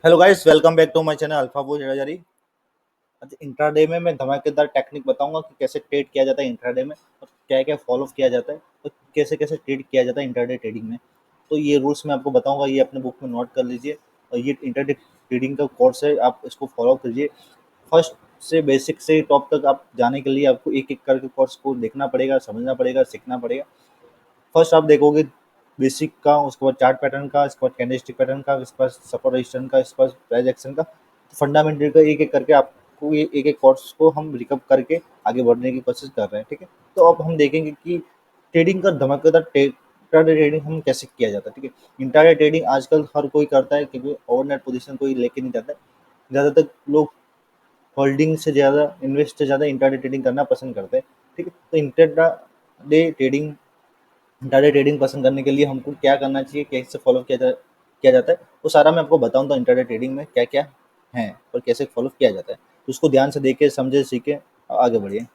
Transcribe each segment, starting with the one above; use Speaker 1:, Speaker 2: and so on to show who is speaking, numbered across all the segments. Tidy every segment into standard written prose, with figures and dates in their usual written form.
Speaker 1: Hello guys, welcome back to my channel alpha bull जरी। अच्छा, intraday में मैं धमाकेदार टेक्निक बताऊंगा कि कैसे ट्रेड किया जाता है इंट्राडे में, और क्या क्या फॉलो किया जाता है, और कैसे कैसे ट्रेड किया जाता है इंट्राडे ट्रेडिंग में। तो ये रूल्स मैं आपको बताऊंगा, ये अपने बुक में नोट कर लीजिए। और ये इंट्राडे ट्रेडिंग का कोर्स है, आप इसको फॉलो कीजिए। फर्स्ट से बेसिक से टॉप तक आप जाने के लिए आपको एक एक करके कोर्स को देखना पड़ेगा, समझना पड़ेगा, सीखना पड़ेगा। फर्स्ट आप देखोगे बेसिक का, उसके बाद चार्ट पैटर्न का, इसके बाद कैंडलस्टिक पैटर्न का, इसके बाद सपोर्ट रेजिस्टेंस का, इसके बाद प्राइस एक्शन का। फंडामेंटल का एक एक करके आपको ये एक एक कोर्स को हम रिकअप करके आगे बढ़ने की कोशिश कर रहे हैं, ठीक है। तो अब हम देखेंगे कि ट्रेडिंग का धमाकेदार इंट्राडे ट्रेडिंग हम कैसे किया जाता है, ठीक है। इंट्राडे ट्रेडिंग आजकल हर कोई करता है, क्योंकि ओवरनाइट पोजीशन कोई लेके नहीं जाता है। ज़्यादातर लोग होल्डिंग से ज़्यादा, इन्वेस्ट से ज़्यादा इंट्राडे ट्रेडिंग करना पसंद करते हैं, ठीक है। तो इंट्राडे ट्रेडिंग इंट्राडे ट्रेडिंग पसंद करने के लिए हमको क्या करना चाहिए, कैसे फॉलो किया जाता है, वो सारा मैं आपको बताऊँ। तो इंट्राडे ट्रेडिंग में क्या क्या है और कैसे फॉलो किया जाता है, तो उसको ध्यान से देखे, समझे, सीखे और आगे बढ़िए।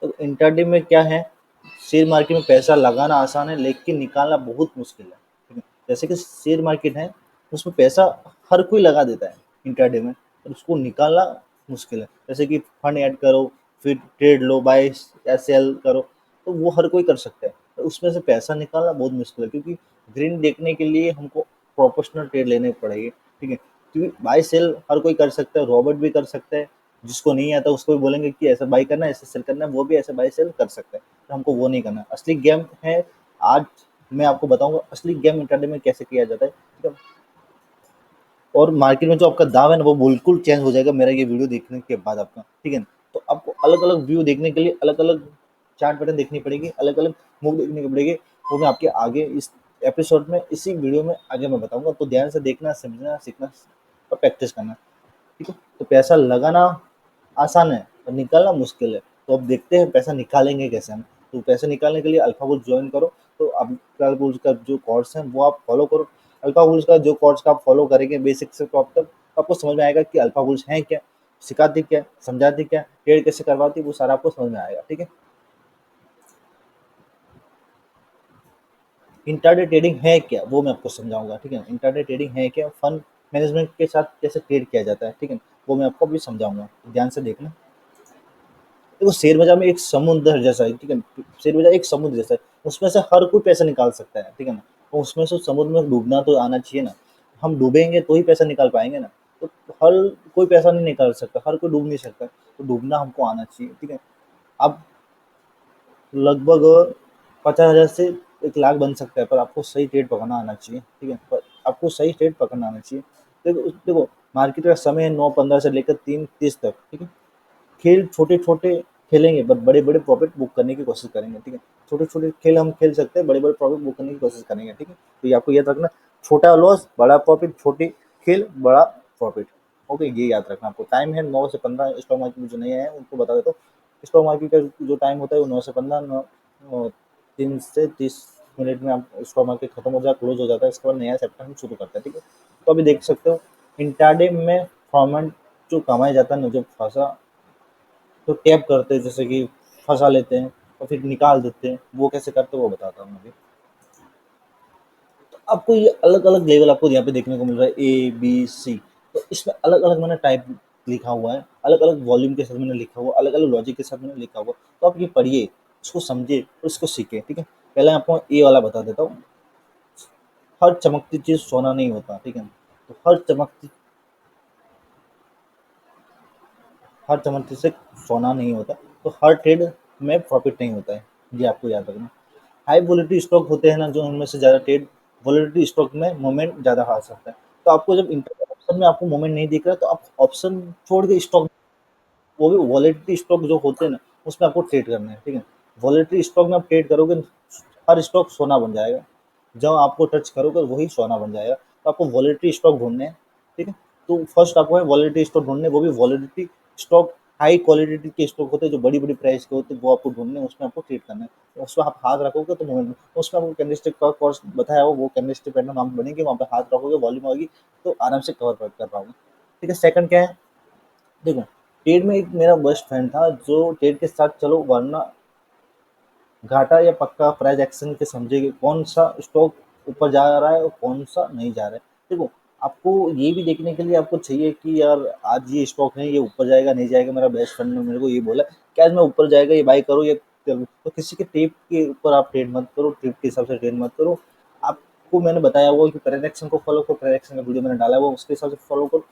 Speaker 1: तो इंट्राडे में क्या है, शेयर मार्केट में पैसा लगाना आसान है लेकिन निकालना बहुत मुश्किल है, ठीक है। जैसे कि शेयर मार्केट है, उसमें पैसा हर कोई लगा देता है इंट्राडे में, और उसको निकालना मुश्किल है। जैसे कि फंड ऐड करो, फिर ट्रेड लो, बाय या सेल करो, तो वो हर कोई कर सकता है। तो उसमें से पैसा निकालना बहुत मुश्किल है, क्योंकि ग्रीन देखने के लिए हमको प्रोपोर्शनल ट्रेड लेने पड़ेंगे, ठीक है। क्योंकि बाय सेल हर कोई कर सकता है, रॉबर्ट भी कर सकता है। जिसको नहीं आता उसको भी बोलेंगे कि ऐसा बाई करना है, ऐसे सेल करना है, वो भी ऐसे बाई सेल कर सकता है। तो हमको वो नहीं करना है। असली गेम है, आज मैं आपको बताऊंगा असली गेम इंट्राडे में कैसे किया जाता है, ठीक है। और मार्केट में जो आपका दाव है ना, वो बिल्कुल चेंज हो जाएगा मेरा ये वीडियो देखने के बाद आपका, ठीक है। तो आपको अलग अलग व्यू देखने के लिए अलग अलग चार्ट पैटर्न देखनी पड़ेगी, अलग अलग मूव देखनी पड़ेगी। वो मैं आपके आगे इस एपिसोड में, इसी वीडियो में आगे मैं बताऊंगा। तो ध्यान से देखना, समझना, सीखना और प्रैक्टिस करना, ठीक है। तो पैसा लगाना आसान है और निकालना मुश्किल है। तो अब देखते हैं पैसा निकालेंगे कैसे हम। तो पैसे निकालने के लिए अल्फा बुल्स ज्वाइन करो। तो अल्फा बुल्स का जो कोर्स है वो आप फॉलो करो। अल्फा बुल्स का जो कोर्स का आप फॉलो करेंगे बेसिक से टॉप तक, आपको समझ में आएगा कि अल्फा बुल्स हैं क्या, सिखाती क्या, समझाती क्या, ट्रेड कैसे करवाती, वो सारा आपको समझ में आएगा, ठीक है। इंट्राडे ट्रेडिंग है क्या वो मैं आपको समझाऊंगा, ठीक है। इंट्राडे ट्रेडिंग है क्या, फंड मैनेजमेंट के साथ कैसे ट्रेड किया जाता है, ठीक है। वो मैं आपको अभी समझाऊंगा, ध्यान से देखना। देखो, शेयर बाजार में एक समुद्र जैसा है, ठीक है। शेयर बाजार एक समुद्र जैसा है, उसमें से हर कोई पैसा निकाल सकता है, ठीक है ना। तो उसमें से समुद्र में डूबना तो आना चाहिए ना। हम डूबेंगे तो ही पैसा निकाल पाएंगे ना। तो हर कोई पैसा नहीं निकाल सकता, हर कोई डूब नहीं सकता, तो डूबना हमको आना चाहिए, ठीक है। अब लगभग 50,000 से 1 लाख बन सकता है, पर आपको सही ट्रेड पकड़ना आना चाहिए, ठीक है। पर आपको सही ट्रेड पकड़ना आना चाहिए। देखो, मार्केट का समय है 9:15 से लेकर 3:30 तक, ठीक है। खेल छोटे-छोटे खेलेंगे, बट बड़े-बड़े प्रॉफिट बुक करने की कोशिश करेंगे, ठीक है। छोटे-छोटे खेल हम खेल सकते हैं, बड़े-बड़े प्रॉफिट बुक करने की कोशिश करेंगे, ठीक है। तो ये आपको याद रखना, छोटा लॉस बड़ा प्रॉफिट, छोटी खेल बड़ा प्रॉफिट। ओके, ये याद रखना आपको। टाइम है 9 से 15। स्टॉक मार्केट में जो नए हैं उनको बता देता हूँ। स्टॉक मार्केट का जो टाइम होता है वो 9 से 15, 3 से 30 मिनट में आप स्टॉक मार्केट खत्म हो जाता, क्लोज हो जाता है। इसके बाद नया चैप्टर हम शुरू करते हैं, ठीक है। तो अभी देख सकते हो इंट्राडे में फॉर्मेट जो कमाया जाता है ना, जो फंसा तो टैप करते हैं, जैसे कि फंसा लेते हैं और फिर निकाल देते हैं, वो कैसे करते हैं वो बताता हूँ अभी। तो आपको ये अलग अलग लेवल आपको यहाँ पे देखने को मिल रहा है, ए बी सी। तो इसमें अलग अलग मैंने टाइप लिखा हुआ है, अलग अलग वॉल्यूम के साथ मैंने लिखा हुआ, अलग अलग लॉजिक के साथ मैंने लिखा हुआ। तो आप ये पढ़िए, इसको समझिए और इसको सीखिए, ठीक है। पहले आपको ए वाला बता देता हूँ। हर चमकती चीज सोना नहीं होता, ठीक है। तो हर चमकती से सोना नहीं होता। तो हर ट्रेड में प्रॉफिट नहीं होता है, ये आपको याद रखना। हाई वोलेटिलिटी स्टॉक होते हैं ना, जो उनमें से ज़्यादा ट्रेड वोलेटिलिटी स्टॉक में मोमेंट ज़्यादा आ सकता है। तो आपको जब इंटर ऑप्शन में आपको मोमेंट नहीं दिख रहा है, तो आप ऑप्शन छोड़ के स्टॉक, वो भी वोलेटिलिटी स्टॉक जो होते हैं ना, उसमें आपको ट्रेड करना है, ठीक है। वोलेटिलिटी स्टॉक में आप ट्रेड करोगे, हर स्टॉक सोना बन जाएगा। जब आपको टच करोगे वही सोना बन जाएगा। तो आपको वॉलेटिलिटी स्टॉक ढूंढने हैं, ठीक है। तो फर्स्ट आपको है वॉलेटिलिटी स्टॉक ढूंढने, वो भी वॉलेटिलिटी स्टॉक हाई क्वालिटी के स्टॉक होते हैं, जो बड़ी बड़ी प्राइस के होते हैं, वो आपको ढूंढने हैं, उसमें आपको ट्रेड करना है। तो उसमें आप हाथ रखोगे तो मूवमेंट, तो उसमें आपको कैंडलस्टिक का कोर्स बताया हो, वो कैंडलस्टिक पैटर्न वहाँ पे बनेंगे, वहाँ पे हाथ रखोगे, वॉल्यूम होगी, तो आराम से कवर कर पाओगे, ठीक है। सेकंड क्या है, देखो, ट्रेड में एक मेरा बेस्ट फ्रेंड था जो ट्रेड के साथ चलो वरना घाटा या पक्का प्राइस एक्शन के समझेंगे, कौन सा स्टॉक ऊपर जा रहा है और कौन सा नहीं जा रहा है। देखो, आपको ये भी देखने के लिए आपको चाहिए कि यार आज ये स्टॉक है, ये ऊपर जाएगा नहीं जाएगा, मेरा बेस्ट फ्रेंड ने मेरे को ये बोला कि आज मैं ऊपर जाएगा ये बाय करो, ये करो। तो किसी के टेप के ऊपर आप ट्रेड मत करो, टेप के हिसाब से ट्रेड मत करो। आपको मैंने बताया हुआ कि ट्रांजेक्शन को फॉलो करो, ट्रांजेक्शन का वीडियो मैंने डाला हुआ उसके हिसाब से फॉलो करो।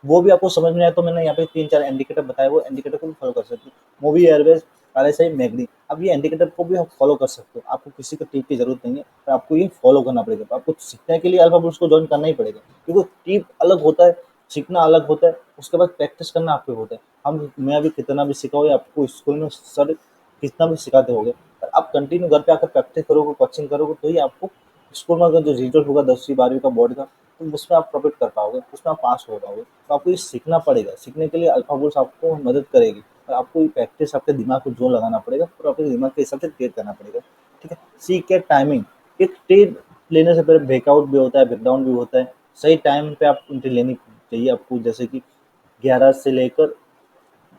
Speaker 1: वो भी आपको समझ में आया तो मैंने यहाँ पे 3-4 इंडिकेटर बताए, वो इंडिकेटर को भी फॉलो कर सकते हो। मूवी एयरवेज, RSI, मैगनी, अब ये इंडिकेटर को भी आप फॉलो कर सकते हो। आपको किसी का टिप की जरूरत नहीं है, पर आपको ये फॉलो करना पड़ेगा। तो आपको सीखने के लिए अल्फा बुल्स को ज्वाइन करना ही पड़ेगा, क्योंकि टिप अलग होता है, सीखना अलग होता है, उसके बाद प्रैक्टिस करना आपके होता है। हम मैं अभी कितना भी सीखा हो, आपको स्कूल में सर कितना भी सिखाते होगे, पर आप कंटिन्यू घर पे आकर प्रैक्टिस करोगे, कोचिंग करोगे, तो ही आपको स्कूल में अगर जो रिजल्ट होगा 10वीं 12वीं का बोर्ड का, तो उसमें आप प्रॉफिट कर पाओगे, उसमें आप पास हो पाओगे। तो आपको ये सीखना पड़ेगा। सीखने के लिए अल्फा बुल्स आपको मदद करेगी, और आपको ये प्रैक्टिस आपके दिमाग को जोर लगाना पड़ेगा और अपने दिमाग के हिसाब से ट्रेड करना पड़ेगा। ठीक है। सी के टाइमिंग, एक ट्रेड लेने से पहले ब्रेकआउट भी होता है, ब्रेकडाउन भी होता है। सही टाइम पे आप एंट्री लेनी चाहिए आपको, जैसे कि 11 से लेकर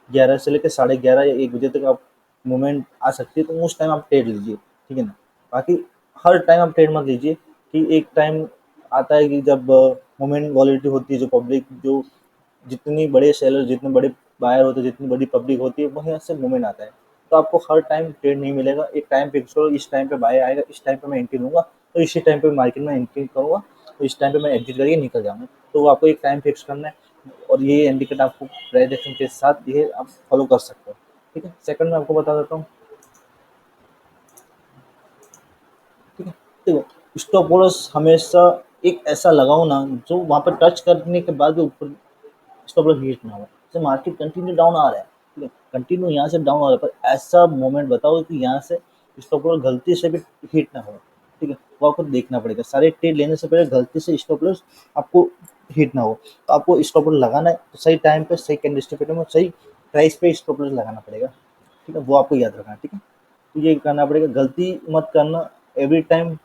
Speaker 1: 11 से लेकर 11:30 या 1 बजे तक आप मूवमेंट आ सकती है, तो उस टाइम आप ट्रेड लीजिए। ठीक है ना। बाकी हर टाइम आप ट्रेड मत लीजिए, कि एक टाइम आता है कि जब मूवमेंट वॉलिटिलिटी होती है, जो पब्लिक जो जितनी बड़े सेलर, जितने बड़े बायर होते हैं, जितनी बड़ी पब्लिक होती है, वहीं से मूवमेंट आता है। तो आपको हर टाइम ट्रेड नहीं मिलेगा। एक टाइम फिक्स करो, इस टाइम पे बाय आएगा, इस टाइम पे मैं एंट्री लूंगा, तो इसी टाइम पे मार्केट में एंट्री करूंगा, तो इस टाइम पे मैं एग्जिट करके निकल जाऊंगा। तो वो आपको एक टाइम फिक्स करना है, और ये इंडिकेटर आपको प्राइजेक्शन के साथ ये आप फॉलो कर सकते हो। ठीक है। सेकंड में आपको बता देता हूँ। ठीक है। देखो, स्टॉप लॉस हमेशा एक ऐसा लगाओ ना, जो वहां पर टच करने के बाद भी ऊपर स्टॉप लॉस हिट ना हो। जैसे मार्केट कंटिन्यू डाउन आ रहा है, ठीक है, कंटिन्यू यहाँ से डाउन आ रहा है, पर ऐसा मोमेंट बताओ कि यहाँ से स्टॉप लॉस गलती से भी हिट ना हो। ठीक है। वो आपको देखना पड़ेगा। सारे ट्रेड लेने से पहले गलती से स्टॉप लॉस आपको हिट ना हो, तो आपको स्टॉप लॉस लगाना है, तो सही टाइम पे, सही कैंडलस्टिक में, सही प्राइस पे स्टॉप लॉस लगाना पड़ेगा। ठीक है। वो आपको याद रखना है। ठीक है। तो ये करना पड़ेगा, गलती मत करना। एवरी टाइम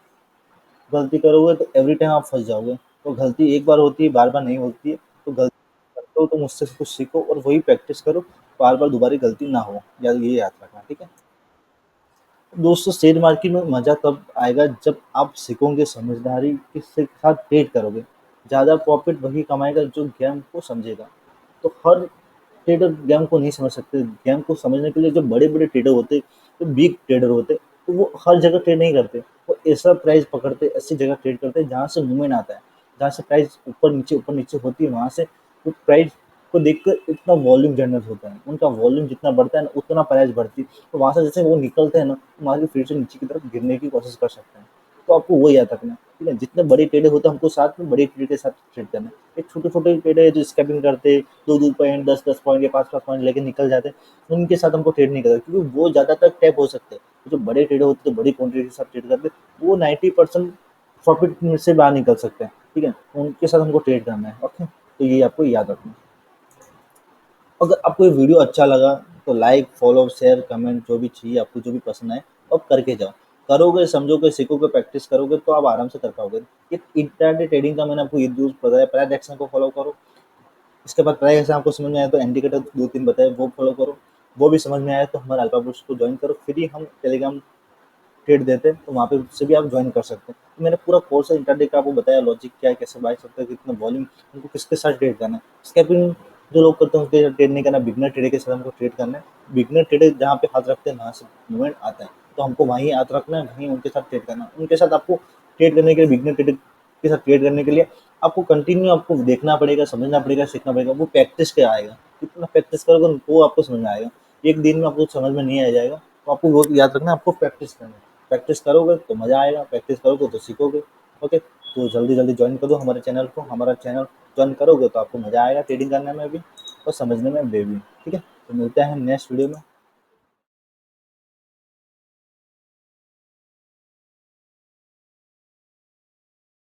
Speaker 1: गलती करोगे तो एवरी टाइम आप फंस जाओगे। तो गलती एक बार होती है, बार बार नहीं होती है। तो गलती करते हो तो मुझसे कुछ सीखो और वही प्रैक्टिस करो, बार बार दोबारा गलती ना हो, या ये याद रखना। ठीक है। दोस्तों, शेयर मार्केट में मजा तब आएगा जब आप सीखोगे, समझदारी के साथ ट्रेड करोगे। ज़्यादा प्रॉफिट वही कमाएगा जो गेम को समझेगा। तो हर ट्रेडर गेम को नहीं समझ सकते। गेम को समझने के लिए जो बड़े बड़े ट्रेडर होते, जो बिग ट्रेडर होते, तो वो हर जगह ट्रेड नहीं करते। वो ऐसा प्राइस पकड़ते, ऐसी जगह ट्रेड करते हैं जहाँ से मूवमेंट आता है, जहाँ से प्राइस ऊपर नीचे होती है, वहाँ से वो प्राइस को देखकर इतना वॉल्यूम जनरेट होता है। उनका वॉल्यूम जितना बढ़ता है ना, उतना प्राइस बढ़ती है। तो वहाँ से जैसे वो निकलते हैं ना, तो मार्केट फिर से नीचे की तरफ गिरने की कोशिश कर सकते हैं। तो आपको वो याद रखना है। ठीक है। जितने बड़े ट्रेडर होते हैं, हमको साथ में बड़े ट्रेडर के साथ ट्रेड करना है। एक छोटे छोटे ट्रेडर है जो स्कैपिंग करते, 2-2 पॉइंट, 10-10 पॉइंट या 5-5 पॉइंट लेके निकल जाते हैं, उनके साथ हमको ट्रेड नहीं करना, क्योंकि वो ज़्यादातर टैप हो सकते हैं। जो बड़े ट्रेडर होते हैं, जो बड़ी क्वांटिटी के साथ ट्रेड करते हैं, वो 90% प्रॉफिट में से बाहर निकल सकते हैं। ठीक है। उनके साथ हमको ट्रेड करना है। ओके। तो ये आपको याद रखना है। अगर आपको ये वीडियो अच्छा लगा, तो लाइक, फॉलो, शेयर, कमेंट, जो भी चाहिए आपको, जो भी पसंद आए, अब करके जाओ। करोगे, समझोगे, सीखोगे, प्रैक्टिस करोगे, तो आप आराम से कर पाओगे। ये इंट्राडे ट्रेडिंग का मैंने आपको ये यूज बताया। प्राइस एक्शन को फॉलो करो। इसके बाद प्राइस एक्शन आपको समझ में आया तो इंडिकेटर 2-3 बताए, वो फॉलो करो। वो भी समझ में आया तो हमारे अल्फा बुल्स को ज्वाइन करो। फ्री हम टेलीग्राम ट्रेड देते हैं, तो वहाँ पे से भी आप ज्वाइन कर सकते हैं। तो मैंने पूरा कोर्स है इंटरडे का आपको बताया, लॉजिक क्या है, कैसे बाय सकते हैं, कितना वॉल्यूम, उनको किसके साथ ट्रेड करना है। स्कैपिंग जो लोग करते हैं उनके साथ ट्रेड नहीं करना, बिगनर ट्रेडर के साथ हमको ट्रेड करना है। बिगनर ट्रेडर जहाँ पे हाथ रखते हैं वहाँ से मूवमेंट आता है, तो हमको वहीं हाथ रखना है, वहीं उनके साथ ट्रेड करना है। उनके साथ आपको ट्रेड करने के लिए, बिगनर ट्रेडर के साथ ट्रेड करने के लिए आपको कंटिन्यू आपको देखना पड़ेगा, समझना पड़ेगा, सीखना पड़ेगा। वो प्रैक्टिस के आएगा। जितना प्रैक्टिस करोगे वो आपको समझ में आएगा। एक दिन में आपको समझ में नहीं आ जाएगा। तो आपको वो याद रखना है, आपको प्रैक्टिस करना है। प्रैक्टिस करोगे तो मज़ा आएगा, प्रैक्टिस करोगे तो सीखोगे। ओके। तो जल्दी जल्दी ज्वाइन करो हमारे चैनल को। हमारा चैनल ज्वाइन करोगे तो आपको मज़ा आएगा ट्रेडिंग करने में भी और समझने में भी। ठीक है। तो मिलते हैं नेक्स्ट वीडियो में।